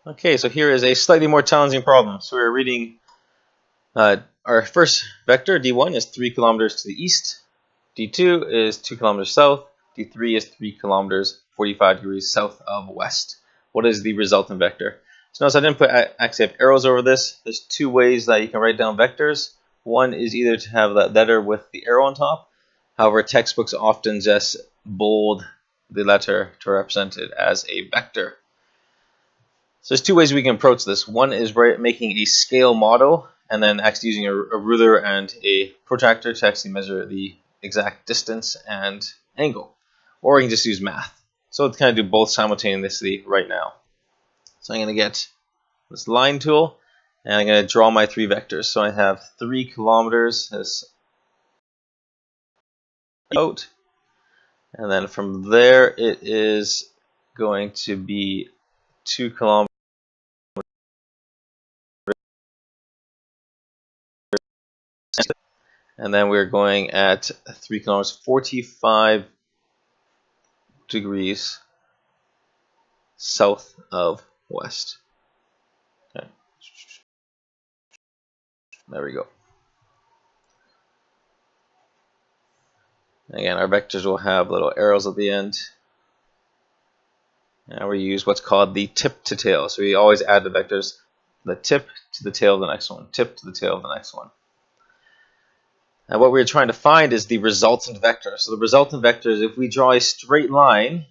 Okay, so here is a slightly more challenging problem. So we're reading our first vector, d1, is 3 kilometers to the east, d2 is 2 kilometers south, d3 is 3 kilometers 45 degrees south of west. What is the resultant vector? So notice I didn't put actually have arrows over this. There's two ways that you can write down vectors. One is either to have that letter with the arrow on top. However, textbooks often just bold the letter to represent it as a vector. So there's two ways we can approach this. One is making a scale model and then actually using a ruler and a protractor to actually measure the exact distance and angle. Or we can just use math. So let's kind of do both simultaneously right now. So I'm going to get this line tool and I'm going to draw my three vectors. So I have 3 kilometers as out, and then from there it is going to be 2 kilometers. And then we're going at 3 kilometers, 45 degrees south of west. Okay. There we go. Again, our vectors will have little arrows at the end. And we use what's called the tip to tail. So we always add the vectors, the tip to the tail of the next one, tip to the tail of the next one. And what we're trying to find is the resultant vector. So the resultant vector is if we draw a straight line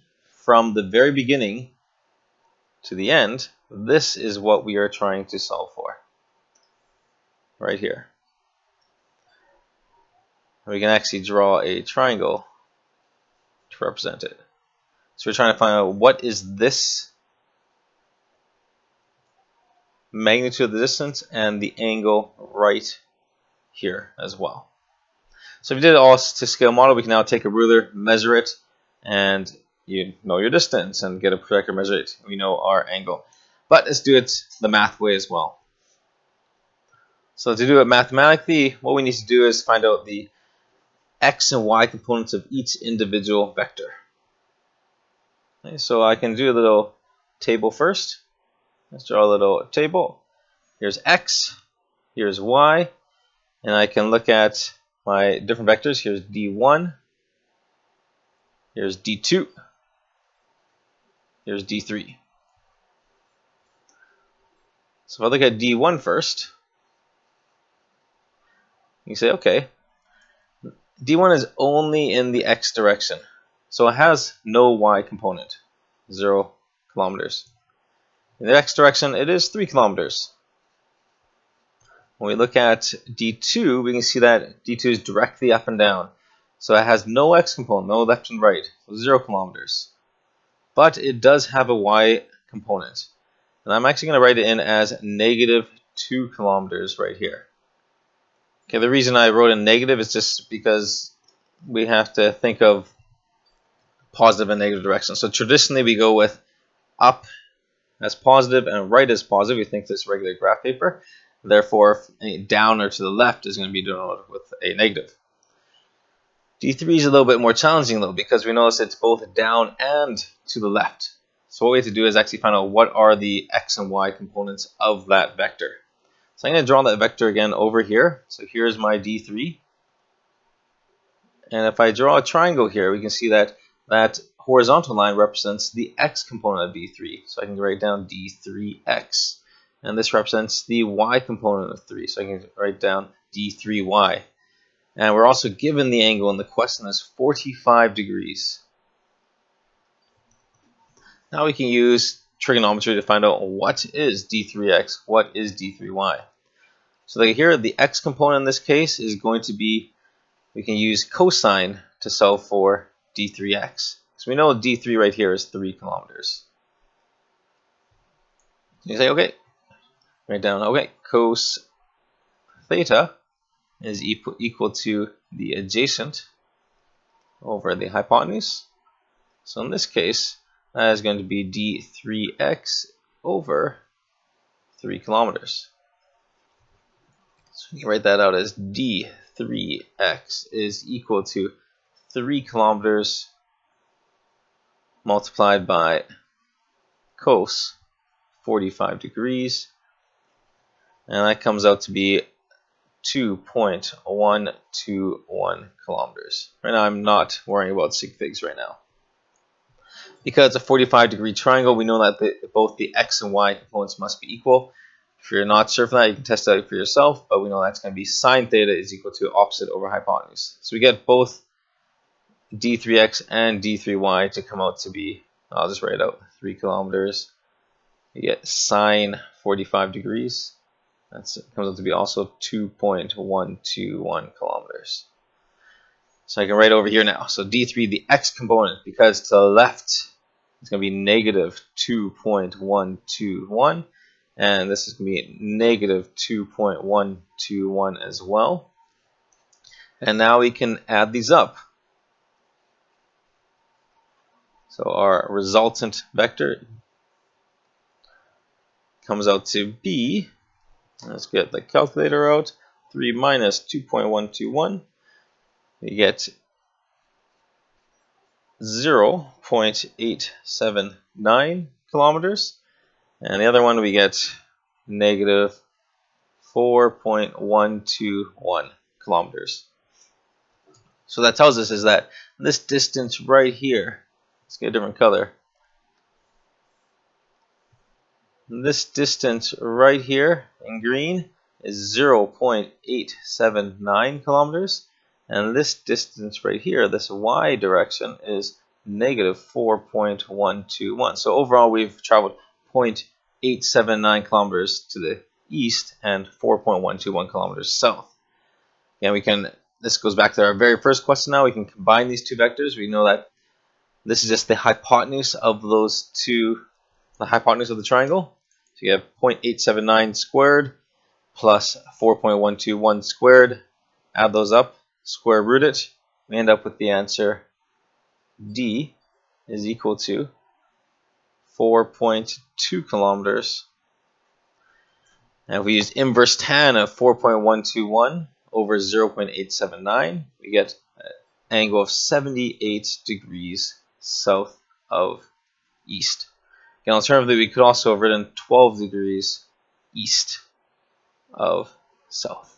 from the very beginning to the end, this is what we are trying to solve for. Right here. And we can actually draw a triangle to represent it. So we're trying to find out what is this magnitude of the distance and the angle right here as well. So if we did it all to scale model, we can now take a ruler, measure it, and you know your distance, and get a protractor, measure it. We know our angle. But let's do it the math way as well. So to do it mathematically, what we need to do is find out the x and y components of each individual vector. Okay, so I can do a little table first. Let's draw a little table. Here's x, here's y, and I can look at my different vectors. Here's d1, here's d2, here's d3. So if I look at d1 first, you say, okay, d1 is only in the x direction. So it has no y component, 0 kilometers. In the x direction, it is 3 kilometers. When we look at d2, we can see that d2 is directly up and down. So it has no x component, no left and right, so 0 kilometers. But it does have a y component. And I'm actually going to write it in as negative 2 kilometers right here. Okay, the reason I wrote in negative is just because we have to think of positive and negative directions. So traditionally we go with up as positive and right as positive. We think this regular graph paper. Therefore, any down or to the left is going to be denoted with a negative. D3 is a little bit more challenging though, because we notice it's both down and to the left. So what we have to do is actually find out what are the x and y components of that vector. So I'm going to draw that vector again over here. So here's my D3. And if I draw a triangle here, we can see that that horizontal line represents the x component of D3. So I can write down D3x. And this represents the y component of 3. So I can write down D3y. And we're also given the angle in the question is 45 degrees. Now we can use trigonometry to find out what is D3x, what is D3y. So like here, the x component in this case is going to be, we can use cosine to solve for D3x. So we know D3 right here is 3 kilometers. You say, okay, write down, okay, cos theta is equal to the adjacent over the hypotenuse. So in this case, that is going to be D3x over 3 kilometers. So you can write that out as D3x is equal to 3 kilometers multiplied by cos 45 degrees, and that comes out to be 2.121 kilometers. Right now I'm not worrying about sig figs right now. Because it's a 45-degree triangle, we know that both the x and y components must be equal. If you're not sure for that, you can test it out for yourself, but we know that's going to be sine theta is equal to opposite over hypotenuse. So we get both d3x and d3y to come out to be, I'll just write it out, 3 kilometers. You get sine 45 degrees. That comes out to be also 2.121 kilometers. So I can write over here now. So d3, the x component, because to the left, it's going to be negative 2.121. And this is going to be negative 2.121 as well. And now we can add these up. So our resultant vector comes out to be, let's get the calculator out, 3 minus 2.121. We get 0.879 kilometers. And the other one we get negative 4.121 kilometers. So that tells us is that this distance right here, let's get a different color. This distance right here in green is 0.879 kilometers. And this distance right here, this y direction, is negative 4.121. So overall we've traveled 0.879 kilometers to the east and 4.121 kilometers south. And we can, this goes back to our very first question now, we can combine these two vectors. We know that this is just the hypotenuse of those two, the hypotenuse of the triangle. So you have 0.879 squared plus 4.121 squared. Add those up, square root it. We end up with the answer D is equal to 4.2 kilometers. And if we use inverse tan of 4.121 over 0.879, we get an angle of 78 degrees south of east. And alternatively, we could also have written 12 degrees east of south.